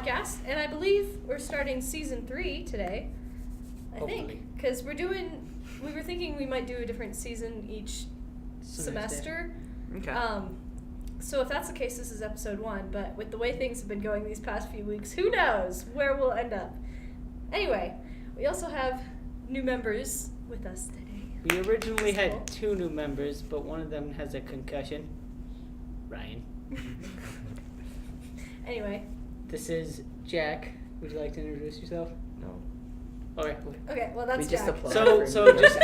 podcast, and I believe we're starting season 3 today. Hopefully. Think because we were thinking we might do a different season each semester. Okay. So if that's the case, this is episode 1. But with the way things have been going these past few weeks, who knows where we'll end up? Anyway, we also have new members with us today. We originally That's cool. had 2 new members, but one of them has a concussion. Ryan. Anyway. This is Jack. Would you like to introduce yourself? No. Okay. Okay, well that's We just Jack. applied. So just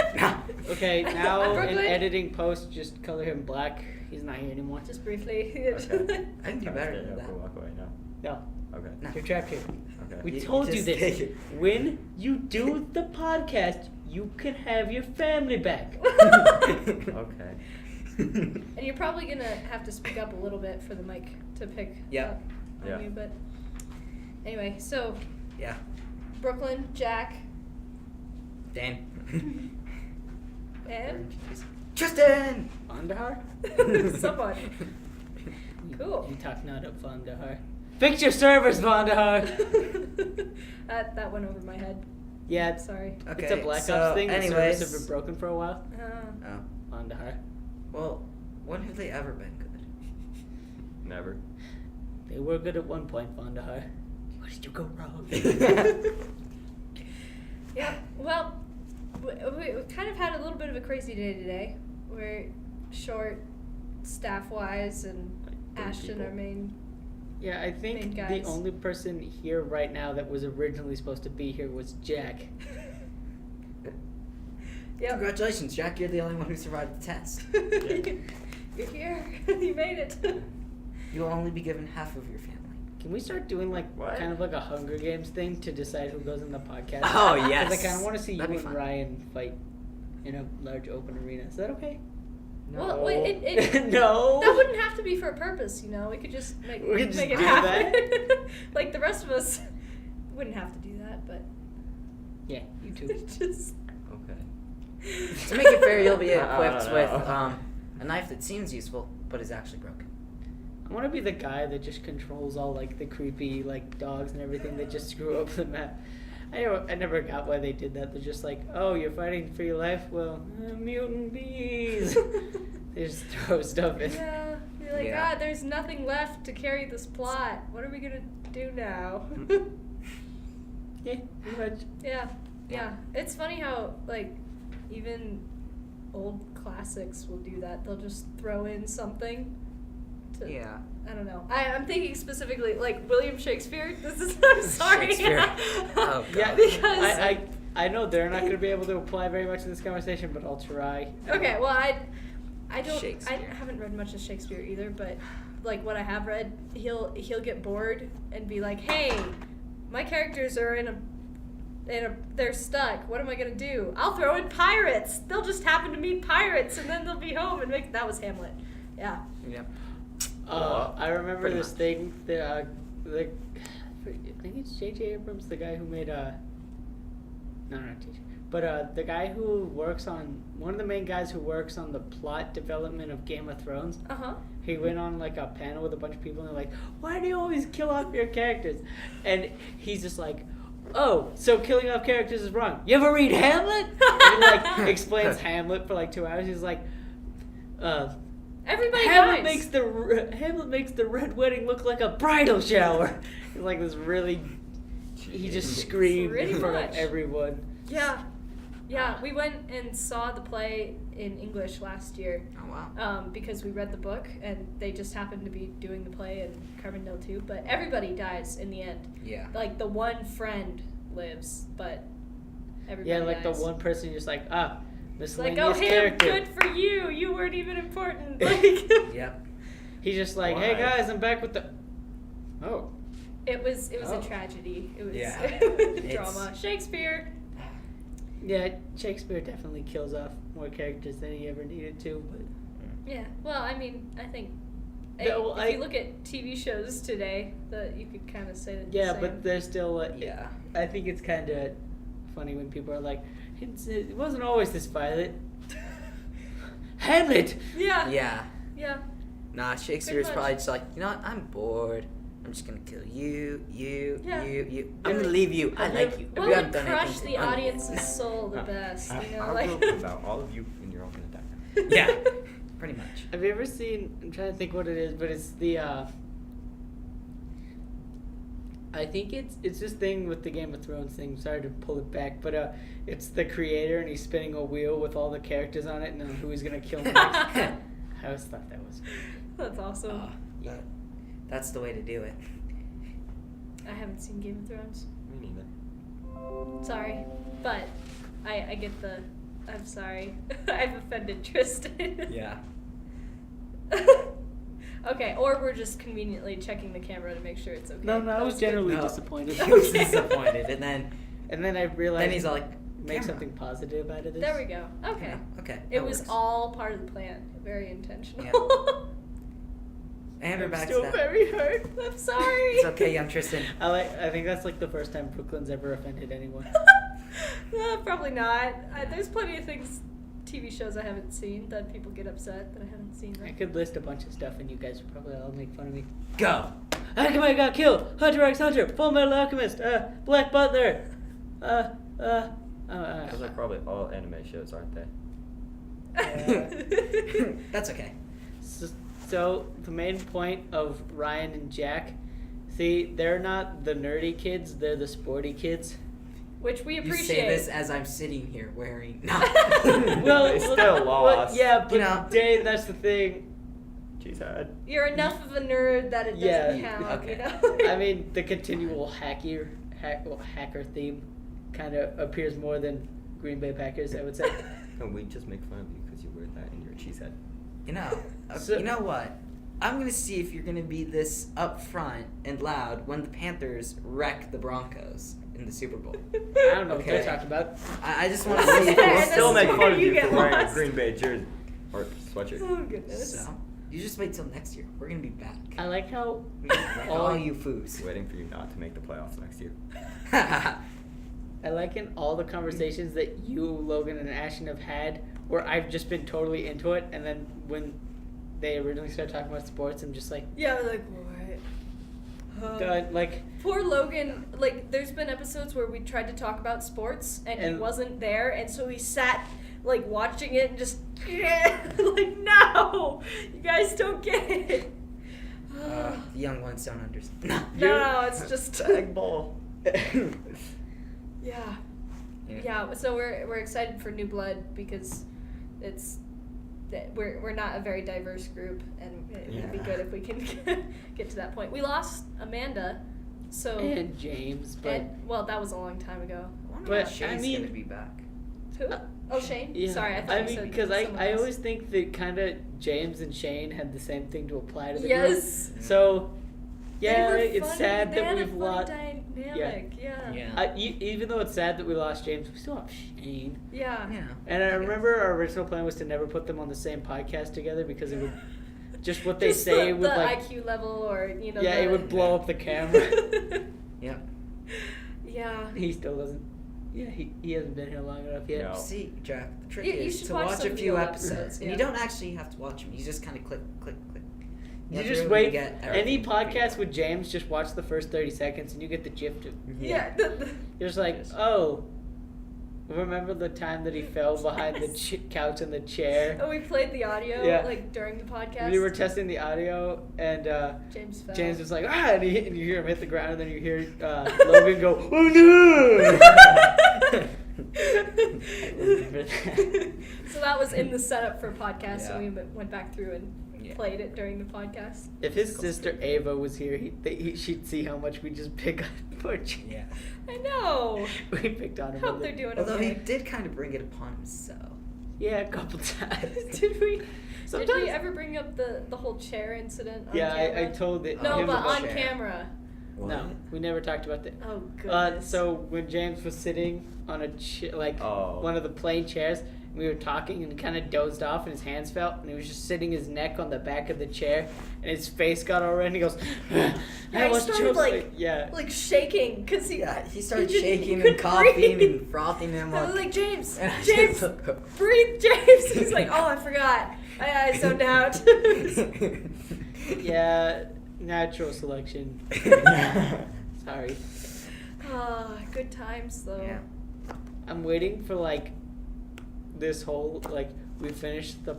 okay. I'm Now in Brooklyn. editing post, just color him black. He's not here anymore. Just briefly. Okay. I can do better than that. Walk away now. No, Okay. No. you're trapped here. Okay. We You told you just this. take it. When you do the podcast, you can have your family back. Okay. And you're probably gonna have to speak up a little bit for the mic to pick Yep. up on Yeah. you, but anyway, so Yeah. Brooklyn, Jack, Dan. and Tristan! Vandahar? someone. Cool. You talk not up Vandahar. Fix your servers, Vandahar! That went over my head. Yeah, Sorry. Okay, it's a Black so Ops thing. The anyways, servers have been broken for a while. Oh. Vandahar. Well, when have they ever been good? Never. They were good at one point, Vandahar. Where did you go wrong? Yeah. Well, we kind of had a little bit of a crazy day today. We're short staff-wise, and Like 3 Ashton, people. our main. Yeah, I think Main the guys. only person here right now that was originally supposed to be here was Jack. Yep. Congratulations, Jack. You're the only one who survived the test. You're here. You made it. You will only be given half of your family. Can we start doing like What? kind of like a Hunger Games thing to decide who goes in the podcast? Oh, Because yes. I kind of want to see you That'd be and fun. Ryan fight in a large open arena. Is that okay? Well, wait, it No. That wouldn't have to be for a purpose, you know. We could just make We could just it do happen. Like the rest of us wouldn't have to do that, but Yeah, you too. just Okay. To make it fair, you'll be I don't equipped with know. a knife that seems useful, but is actually broken. I want to be the guy that just controls all like the creepy like dogs and everything that just screw up the map. I never got why they did that. They're just like, oh, you're fighting for your life? Well, mutant bees. They just throw stuff in. yeah. You're like, Yeah. God, there's nothing left to carry this plot. What are we gonna do now? Yeah, pretty much. Yeah. It's funny how like even old classics will do that. They'll just throw in something. Yeah. I don't know. I'm thinking specifically like William Shakespeare. I'm sorry. Shakespeare. Oh, God. Yeah, Because I know they're not going to be able to apply very much in this conversation, but I'll try. okay, well I don't I Shakespeare. haven't read much of Shakespeare either, but like what I have read, he'll get bored and be like, "Hey, my characters are in a they're stuck. What am I gonna do? I'll throw in pirates. They'll just happen to meet pirates, and then they'll be home and make." That was Hamlet. Yeah. Yep. I remember Pretty this much. thing. I think it's J.J. Abrams, the guy who made no, not J.J. But the guy who works on one of the main guys who works on the plot development of Game of Thrones. He went on like a panel with a bunch of people and they're like, "Why do you always kill off your characters?" And he's just like, "Oh, so killing off characters is wrong. You ever read Hamlet?" And he like explains Hamlet for like 2 hours. He's like, Everybody Hamlet dies. makes the red wedding look like a bridal shower. It's like this really. He just screamed Pretty in front much. of everyone. Yeah, we went and saw the play in English last year. Oh, wow. Because we read the book and they just happened to be doing the play in Carbondale too. But everybody dies in the end. Yeah. Like the one friend lives, but everybody Yeah, like dies. the one person just like, It's like, miscellaneous oh, hey, character. good for you. You weren't even important. Like, Yep. He's just like, Why? hey guys, I'm back with the. Oh. it was Oh. a tragedy. It was Yeah. drama. Shakespeare. Yeah, Shakespeare definitely kills off more characters than he ever needed to, but. Yeah. Well, I mean, I think No, well, if you look at TV shows today, you could kind of say that. Yeah, the same. but there's still. Yeah. I think it's kind of funny when people are like, it wasn't always this violent. Hamlet! Yeah. Yeah. Yeah. Nah, Shakespeare's much. probably just like, you know what? I'm bored. I'm just gonna kill you. Yeah. I'm gonna leave you. I like you. What We would haven't done crush anything the to you. audience's soul the best? You know, I like. will about all of you, and you're all gonna die. Yeah, pretty much. Have you ever seen? I'm trying to think what it is, but it's the. I think it's this thing with the Game of Thrones thing. Sorry to pull it back, but it's the creator and he's spinning a wheel with all the characters on it and then who he's gonna kill next. I always thought that was. That's awesome. That's the way to do it. I haven't seen Game of Thrones. Me neither. Sorry, but I get the. I'm sorry. I've offended Tristan. Yeah. Okay, or we're just conveniently checking the camera to make sure it's okay. No, I That was good. generally No. disappointed. He was disappointed, and then I realized. he's all like, make "Camera." something positive out of this. There we go. Okay. Yeah, okay. It that was works. all part of the plan. Very intentional. And we're I'm back still to that. very hurt. I'm sorry. It's okay, young Tristan. I think that's like the first time Brooklyn's ever offended anyone. Probably not. There's plenty of things, TV shows I haven't seen that people get upset that I haven't seen. I could list a bunch of stuff and you guys would probably all make fun of me. Go. Alchemy got killed. Hunter x Hunter. Full Metal Alchemist. Black Butler. Those are probably all anime shows, aren't they? That's okay. So the main point of Ryan and Jack, see, they're not the nerdy kids. They're the sporty kids. Which we You appreciate. say this as I'm sitting here wearing. No. Well, They still lost. Yeah, but You know. Dave, that's the thing. She's had. You're enough of a nerd that it doesn't Yeah, count, okay. you know? I mean, the continual hacker theme kind of appears more than Green Bay Packers, I would say. And we just make fun of you because you wear that in your cheesehead. You know, So- you know what? I'm gonna see if you're gonna be this upfront and loud when the Panthers wreck the Broncos in the Super Bowl. I don't know what Okay. they're talking about. I just want to see if And We'll this still is make where fun of you you get for wearing a lost. Green Bay jersey or sweatshirt. Oh, goodness. So, you just wait till next year. We're gonna be back. I like how We're gonna wreck all you foos. Waiting for you not to make the playoffs next year. I like in all the conversations that you, Logan, and Ashton have had where I've just been totally into it, and then when they originally started talking about sports, I'm just like, Yeah, like, what? done. Like, Poor Logan, like, there's been episodes where we tried to talk about sports and he And- wasn't there, and so he sat, like, watching it and just, like, no! You guys don't get it! The young ones don't understand. No, it's just. Tag ball. Yeah. Yeah, so we're excited for New Blood because we're not a very diverse group, and it'd be Yeah. good if we can get to that point. We lost Amanda, so and James, but well, that was a long time ago. I wonder But, if Shane's I mean- gonna be back. Who? Oh, Shane. yeah. Sorry, I thought I you mean, said because someone I else. always think that kind of James and Shane had the same thing to apply to the Yes. group. So, They yeah, were it's funny. sad They that had a we've funny lost. dynamic. Yeah. Even though it's sad that we lost James, we still have Shane. Yeah. Yeah. And I remember our original plan was to never put them on the same podcast together because it would just what they Just say the, would the like IQ level, or you know. yeah, the, it would blow up the camera. Yep. Yeah. He still doesn't. Yeah, he hasn't been here long enough yet. No. See, Jack, the trick You is should to watch watch some a of few the old episodes. episodes, And yeah. you don't actually have to watch them. You just kind of click. You have to just really wait. get Any everything podcast figured with James, just watch the first 30 seconds and you get the gist of. out. Yeah. You're just like, Yes. oh, remember the time that he fell behind the couch in the chair? Oh, we played the audio Yeah. like during the podcast. We were testing the audio, and James fell. James was like, ah, and you hear him hit the ground, and then you hear Logan go, oh no! So that was in the setup for podcast, so Yeah. we went back through and Yeah. played it during the podcast. If his sister Ava was here, she'd see how much we just pick on poor James. Yeah. I know. We picked on him. Hope with they're it. doing Although he okay. did kind of bring it upon himself. Yeah, a couple times. Did we Sometimes. ever bring up the whole chair incident on Yeah, I camera? told it. No, him but about on it. camera. No, we never talked about that. Oh goodness. So when James was sitting on a one of the plain chairs, we were talking and he kind of dozed off and his hands fell and he was just sitting his neck on the back of the chair and his face got all red and he goes, Yeah, he was started choking." Yeah. like shaking because he He started he shaking and couldn't coughing breathe. and frothing him I was up. like, James, And I James, just- breathe, James. He's like, oh, I forgot. I zoned out. Yeah, Natural selection. Sorry. Ah, good times though. Yeah. I'm waiting for like this whole like we finished the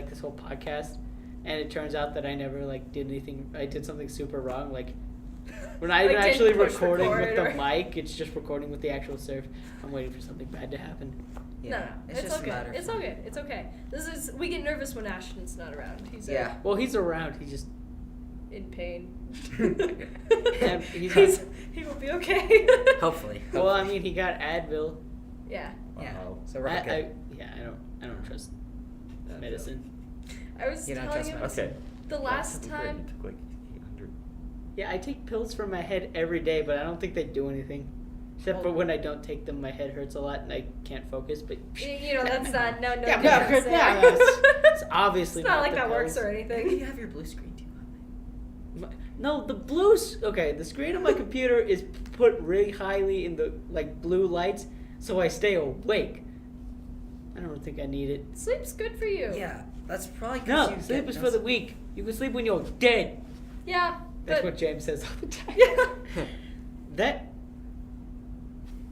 this whole podcast, and it turns out that I never like did anything. I did something super wrong. Like we're not Like, even didn't actually push recording record with the or- mic. It's just recording with the actual surf. I'm waiting for something bad to happen. Yeah. No, It's it's just okay. a matter of It's time. okay. It's okay. We get nervous when Ashton's not around. He's Yeah. Well, he's around. He just in pain. Yeah, he's he will be okay. Hopefully. well, I mean, he got Advil. Yeah. Yeah. Wow. So we're okay. I don't trust medicine. I was You don't telling trust him medicine. Okay. the last That's great. time. You took like 800. Yeah, I take pills for my head every day, but I don't think they do anything. Except for Well- when I don't take them, my head hurts a lot and I can't focus. But You know, that's not no. Yeah, difference but there. it's obviously It's not not like the that works pills. or Maybe anything. you have your blue screen too. No, the blue. Okay, the screen on my computer is put really highly in the like blue lights, so I stay awake. I don't think I need it. Sleep's good for you. Yeah, that's probably 'cause No, you sleep get is no for the sleep. weak. You can sleep when you're dead. Yeah. That's but what James says all the time. Yeah. That.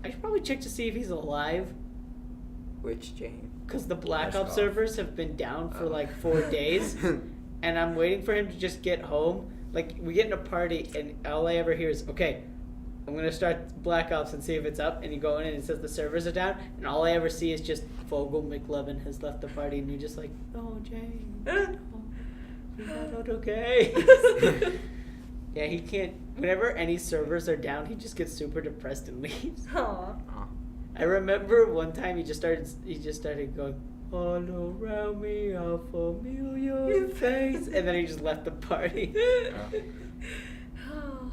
I should probably check to see if he's alive. Which Jane? Because the Black That's Ops off. servers have been down for Oh. like 4 days, and I'm waiting for him to just get home. Like, we get in a party, and all I ever hear is, okay, I'm going to start Black Ops and see if it's up, and you go in and it says the servers are down, and all I ever see is just Vogel McLovin has left the party, and you're just like, oh, James, no, you're not okay. Yeah, he can't, whenever any servers are down, he just gets super depressed and leaves. Aw. Oh. I remember one time he just started going all around me, a familiar face, and then he just left the party. Oh.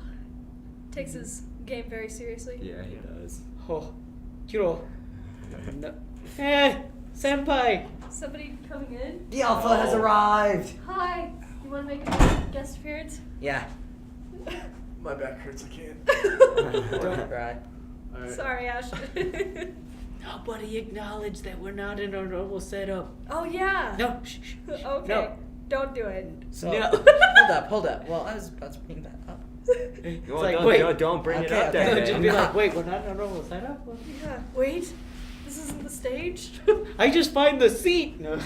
Takes his game very seriously. Yeah, he does. Oh, Jiro. No. Senpai. Somebody coming in. The alpha has arrived. Hi. You want to make a guest appearance? Yeah. My back hurts, I can't. Don't cry. Sorry, Ashton. Nobody acknowledged that we're not in our normal setup. Oh yeah. No. Shh, shh, shh. Okay. No. Don't do it. So, No. hold up. Well, I was about to bring that up. It's No, like, don't, wait. don't bring it Okay, up okay. then. No, just I'm be not. like, wait, we're not in our normal setup? Yeah. Wait. This isn't the stage. I just find the seat. No.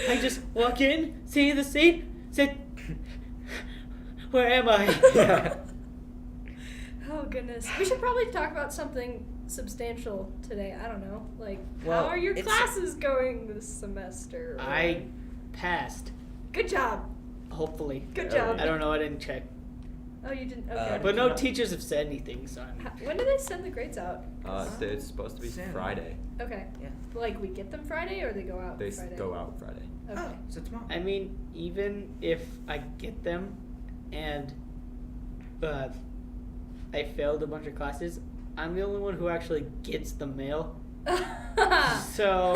I just walk in, see the seat, sit. Where am I? Oh goodness. We should probably talk about something substantial today. I don't know. Like, Well, how are your it's- classes going this semester? Or- I passed, Good job. hopefully. Good Yeah, job. I don't know, I didn't check. Oh, you didn't. Okay. But no teachers have said anything, so I'm... When do they send the grades out? It's supposed to be Soon. Friday. Okay. Yeah. Like we get them Friday, or they go out They Friday? go out Friday. Okay. Oh, so tomorrow. I mean, even if I get them and I failed a bunch of classes, I'm the only one who actually gets the mail. So...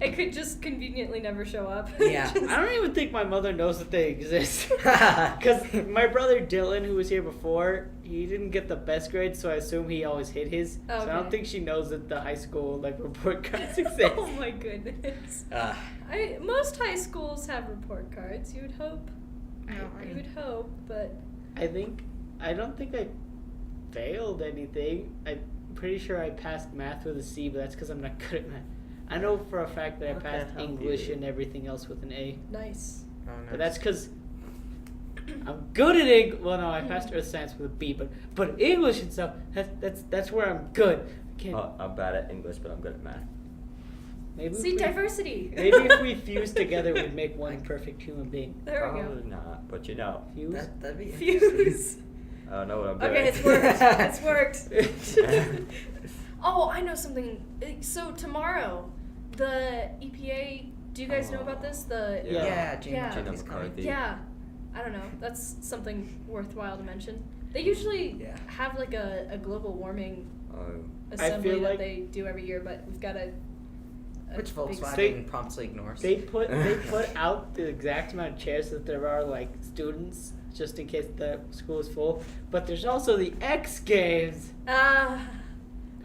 it could just conveniently never show up. Yeah. Just- I don't even think my mother knows that they exist. Because my brother Dylan, who was here before, he didn't get the best grades, so I assume he always hit his. So I Okay. don't think she knows that the high school like report cards exist. Oh my goodness. Ah. Most high schools have report cards. You would hope. You would hope, but I don't think I failed anything. I'm pretty sure I passed math with a C, but that's because I'm not good at math. I know for a fact that I What the passed hell, English dude? and everything else with an A. nice. Oh, But that's because I'm good at English. Well, no, I passed Earth Science with a B, but English and stuff, that's where I'm good. I can't, I'm bad at English, but I'm good at math. maybe See, if we, diversity. maybe if we fuse together, we'd make one perfect human being. There we go. Probably not, but you know. Fuse? That'd be Fuse. I don't know what I'm doing. Okay, it's worked. It's worked. Oh, I know something. So tomorrow, the EPA. Do you guys know about this? The Yeah. Yeah, Gina Yeah. McCarthy's Gina coming. McCarthy. Yeah, I don't know. That's something worthwhile to mention. They usually Yeah. have like a global warming I assembly feel that like- they do every year, but we've got a Which big- Volkswagen They- promptly ignores. They put out the exact amount of chairs that there are like students, just in case the school is full. But there's also the X Games.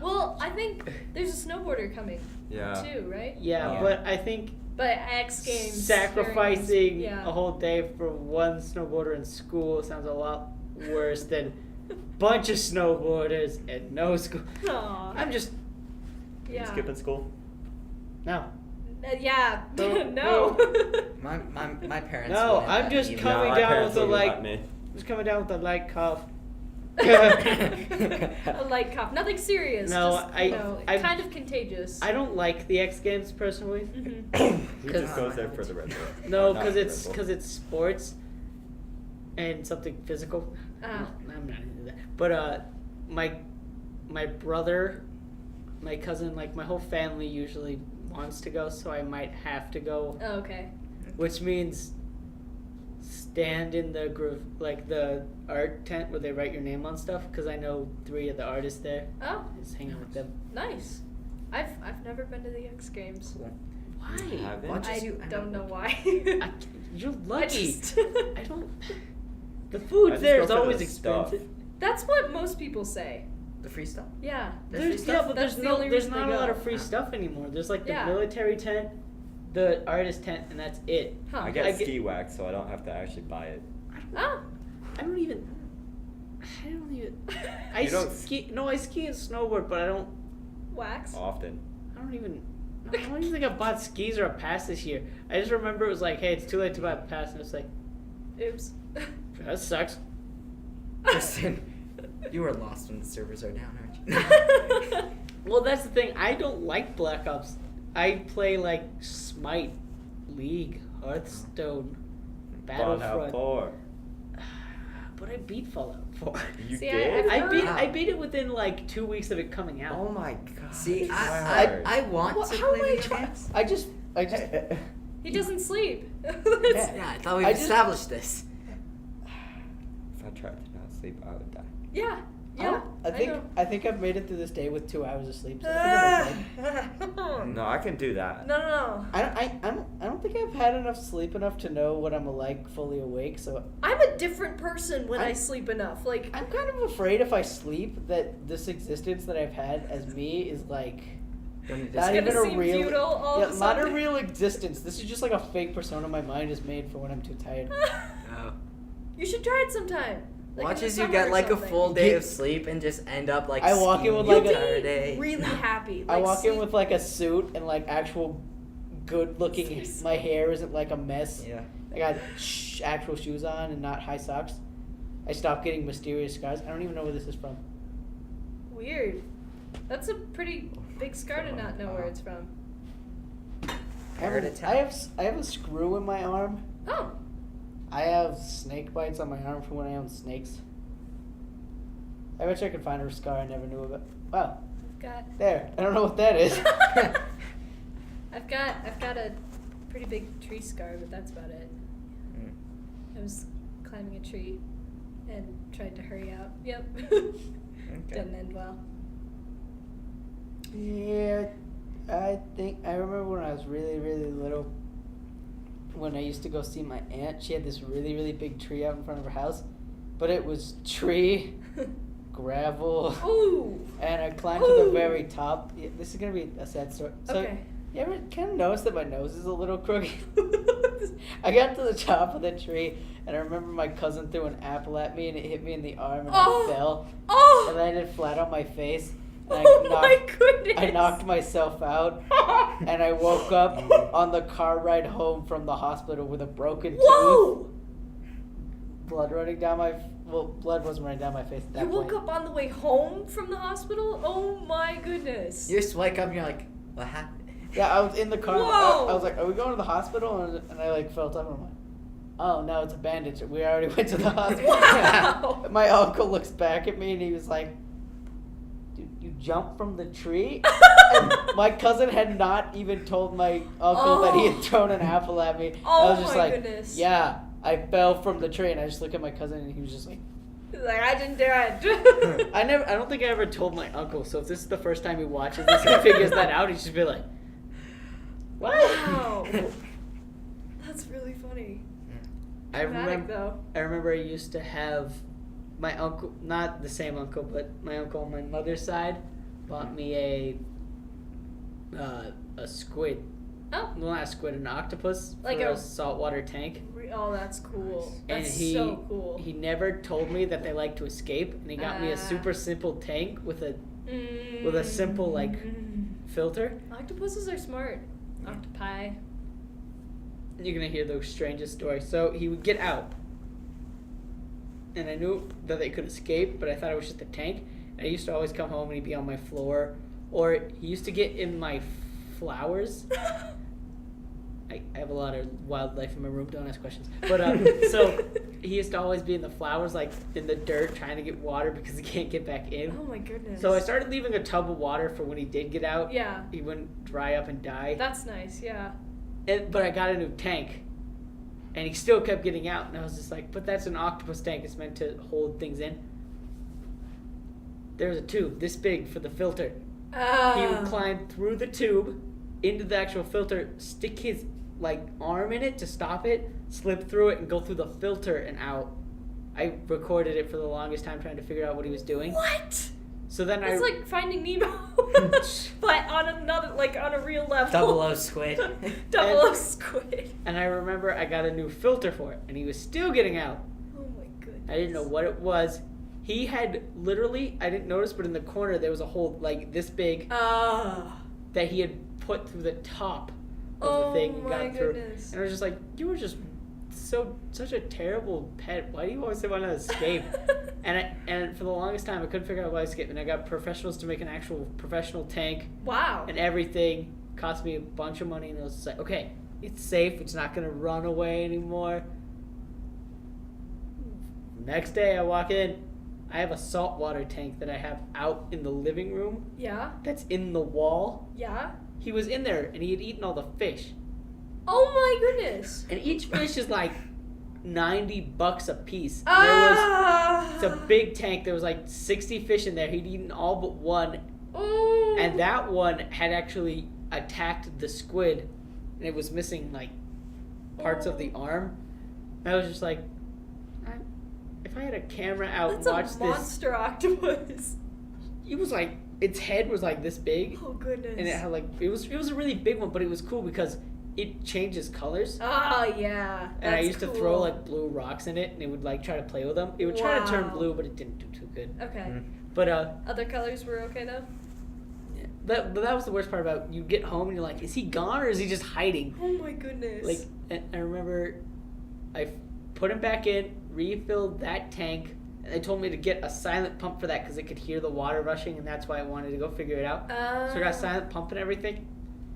Well, I think there's a snowboarder coming Yeah. too, right? Yeah, Yeah. but I think But X Games. Sacrificing Yeah. a whole day for one snowboarder in school sounds a lot worse than bunch of snowboarders and no school. Aw. I'm just Yeah. You skipping school? no. Yeah. No, No. My parents. No, wouldn't I'm let just me leave. coming my down parents with a wouldn't like. let me. Just coming down with a light cough. A light cough. Nothing serious. No, just, I- you know, I- kind of contagious. I don't like the X Games personally. Mhm. He 'Cause- just goes there for the Red Bull. No, Or not because the it's Red Bull. sports and something physical. Ah. No, I'm not into that. But my brother, my cousin, like my whole family usually wants to go, so I might have to go, Oh, okay. which means stand in the like the art tent where they write your name on stuff, because I know 3 of the artists there. Oh, Just hang out with them. nice. I've never been to the X Games. Cool. Why? Haven't? Watch I as you- I don't know know. why. You're I lucky. just- I don't. The food just there go is for the always stuff. expensive. That's what most people say. The free stuff. Yeah. There's free There's stuff? but That's there's the no only there's reason not they a lot go. of free stuff anymore. There's like the Yeah. military tent, the artist tent, and that's it. Huh. I get I get- ski wax, so I don't have to actually buy it. Oh. I don't even. I You don't- ski. No, I ski and snowboard, but I don't. Wax. Often. I don't even. I don't even think I bought skis or a pass this year. I just remember it was like, hey, it's too late to buy a pass, and it's like, Oops. that sucks. Tristan, you are lost when the servers are down, aren't you? Well, that's the thing. I don't like Black Ops. I play like Smite, League, Hearthstone, Fallout Battlefront. 4. But I beat Fallout 4. You See, did? I beat it within like 2 weeks of it coming out. Oh my god. See, it's I want What- to how play am I video trying? games. I just He doesn't sleep. Yeah, I thought we I just- established this. If I tried to not sleep, I would die. Yeah. Yeah. I think I've made it through this day with 2 hours of sleep. So I think I'm okay. No, I can do that. No. I don't think I've had enough sleep enough to know what I'm like fully awake. So I'm a different person when I I'm- sleep enough. Like, I'm kind of afraid if I sleep that this existence that I've had as me is like Don't not gonna even a seem real futile all of a not a sudden. real existence. This is just like a fake persona my mind has made for when I'm too tired. No. you should try it sometime. Like Watch in the as you summer get or like a something. full day of sleep and just end up like I walk in skiing with, the like, You'll a- entire be day. really happy. I Like, walk in sleep- with like a suit and like actual good looking. My hair isn't like a mess. Yeah. I got actual shoes on and not high socks. I stopped getting mysterious scars. I don't even know where this is from. Weird. That's a pretty big scar to not know where it's from. I have a screw in my arm. Oh. I have snake bites on my arm from when I owned snakes. I bet you I could find a scar I never knew about. Wow, Got. there. I don't know what that is. I've got a pretty big tree scar, but that's about it. Mm. I was climbing a tree and tried to hurry out. Yep. Okay. Didn't end well. Yeah, I think I remember when I was really, really little. When I used to go see my aunt, she had this really, really big tree out in front of her house, but it was tree, gravel, Ooh. and I climbed to the Ooh. very top. Yeah, this is gonna be a sad story. So, Okay. you ever kind of notice that my nose is a little crooked? I got to the top of the tree, and I remember my cousin threw an apple at me, and it hit me in the arm, and Oh. I fell, Oh. and I landed flat on my face. And Oh my goodness. I knocked myself out, and I woke up on the car ride home from the hospital with a broken Whoa! tooth. Blood running down my blood wasn't running down my face at that You woke point. up on the way home from the hospital? Oh my goodness. You just wake up and you're like, what happened? Yeah, I was in the car. Whoa! I was like, "Are we going to the hospital?" And I like felt up, and I'm like, "Oh no, it's a bandage. We already went to the hospital." Wow. My uncle looks back at me, and he was like, "Dude, you jumped from the tree?" And my cousin had not even told my uncle that he had thrown an apple at me. Oh I was just my like, goodness. "Yeah, I fell from the tree." And I just looked at my cousin, and he was just like, Like, I didn't do it. I don't think I ever told my uncle. So if this is the first time he watches this and figures that out, he's just be like, "What?" Wow. That's really funny. I Dramatic, though. remember I used to have my uncle, not the same uncle, but my uncle on my mother's side, bought me a squid Oh. Well, not a squid, an octopus Like for a- a saltwater tank. Oh, that's cool. And That's he so cool. he never told me that they like to escape, and he got me a super simple tank with a simple like filter. Octopuses are smart. Octopi. You're gonna hear the strangest story. So he would get out, and I knew that they could escape, but I thought it was just a tank. And I used to always come home and he'd be on my floor, or he used to get in my flowers. I have a lot of wildlife in my room. Don't ask questions. But so he used to always be in the flowers, like in the dirt, trying to get water because he can't get back in. Oh my goodness. So I started leaving a tub of water for when he did get out. Yeah. He wouldn't dry up and die. That's nice. Yeah. But I got a new tank, and he still kept getting out. And I was just like, but that's an octopus tank. It's meant to hold things in. There was a tube this big for the filter. He would climb through the tube into the actual filter, stick his like arm in it to stop it, slip through it, and go through the filter and out. I recorded it for the longest time trying to figure out what he was doing. What? So then It's like Finding Nemo, but on another, like on a real level. 00 squid. 00 squid. And I remember I got a new filter for it, and he was still getting out. Oh my goodness. I didn't know what it was. He had literally, I didn't notice, but in the corner there was a hole like this big that he had put through the top of the thing and got through. Goodness. And I was just like, you were just such a terrible pet. Why do you always want to escape? and for the longest time I couldn't figure out why I escaped. And I got professionals to make an actual professional tank Wow. and everything. Cost me a bunch of money, and I was just like, okay, it's safe. It's not gonna run away anymore. Next day I walk in. I have a saltwater tank that I have out in the living room Yeah. that's in the wall. Yeah. He was in there and he had eaten all the fish. Oh my goodness. And each fish is like $90 a piece. It's a big tank. There was like 60 fish in there. He'd eaten all but one. Oh. And that one had actually attacked the squid, and it was missing like parts of the arm. And I was just like, if I had a camera out and watched That's a monster octopus. it was like its head was like this big, Oh goodness. and it had like it was a really big one, but it was cool because it changes colors. Oh yeah. And I That's used to cool. throw like blue rocks in it, and it would like try to play with them. It would try to turn Wow. blue, but it didn't do too good. Okay. But Other colors were okay though? that was the worst part about you get home and you're like, is he gone or is he just hiding? Oh my goodness. Like, and I remember I put him back in, refilled that tank, and they told me to get a silent pump for that because it could hear the water rushing, and that's why I wanted to go figure it out. So I got a silent pump and everything.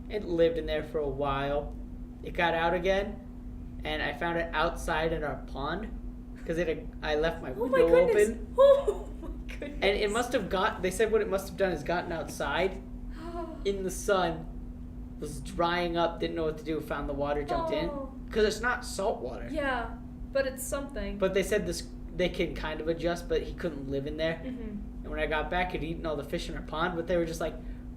It lived in there for a while. It got out again, and I found it outside in our pond because I left my Oh my window goodness. open. Oh my goodness. And it must have they said what it must have done is gotten outside in the sun, was drying up, didn't know what to do, found the water, jumped in. Oh. Because it's not salt water. Yeah, but it's something. But they said they can kind of adjust, but he couldn't live in there. Mhm. And when I got back, he'd eaten all the fish in our pond, but they were just like,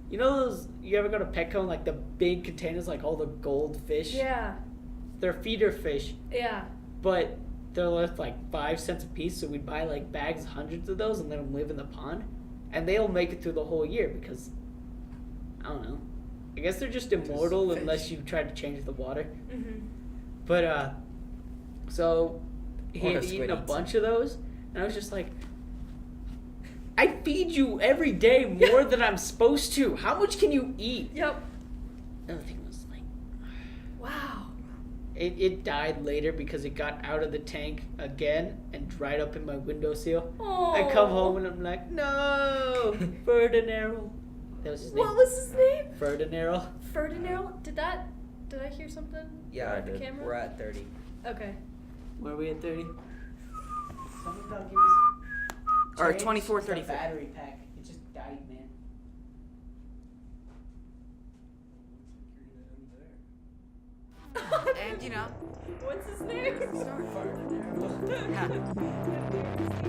you know those, you ever go to Petco and like the big containers, like all the gold fish? Yeah. They're feeder fish, Yeah. but they're worth like 5 cents a piece, so we'd buy like bags, hundreds of those, and let them live in the pond. And they'll make it through the whole year because, I don't know. I guess they're just immortal fish. unless you try to change the water. Mhm. But, so he Or had a squid eaten a eats bunch of those, and I was just like, I feed you every day more than I'm supposed to. How much can you eat? Yep. The other thing was like, Wow. it died later because it got out of the tank again and dried up in my windowsill. Oh. I come home and I'm like, no, Ferdinand. That was his name. What was his name? Ferdinand. Ferdinand? Did I hear something? Yeah, I at the did. camera? We're at 30. Okay. Where are we at 30? Or 24, 34. Battery pack. It just died, man. And you know, What's his name? yeah.